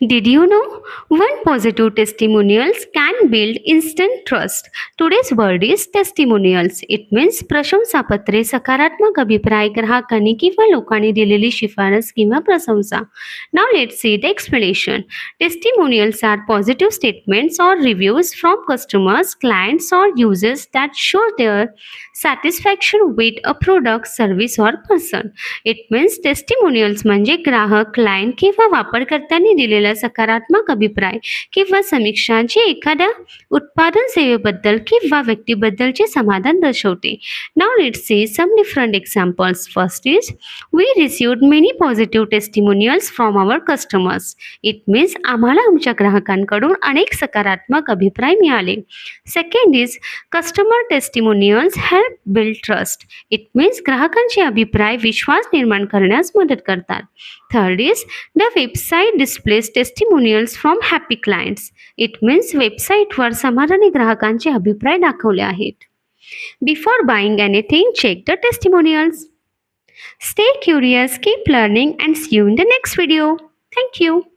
Did you know? One positive testimonials can build instant trust. Today's word is testimonials. It means प्रशंसापत्रे, सकारात्मक अभिप्राय, ग्राहकांनी किंवा लोकांनी दिलेली शिफारस किंवा प्रशंसा. Now let's see the explanation. Testimonials are positive statements or reviews from customers, clients or users that show their satisfaction with a product, service or person. It means testimonials म्हणजे ग्राहक, क्लायंट किंवा वापरकर्त्यांनी दिलेला सकारात्मक अभिप्राय किंवा समीक्षांची एखाद्या उत्पादन सेवेबद्दल किंवा व्यक्तीबद्दलचे समाधान दर्शवते. Now let's see some different examples. First is we received many positive testimonials from our customers. It means आम्हाला आमच्या ग्राहकांकडून अनेक सकारात्मक अभिप्राय मिळाले. Second is customer testimonials help build trust. It means ग्राहकांचे अभिप्राय विश्वास निर्माण करण्यास मदत करतात. Third is the website displays testimonials from happy clients. It means वेबसाईटवर समाधानी ग्राहकांचे अभिप्राय दाखवले आहेत. Before buying anything, check the testimonials. Stay curious, keep learning, and see you in the next video. Thank you.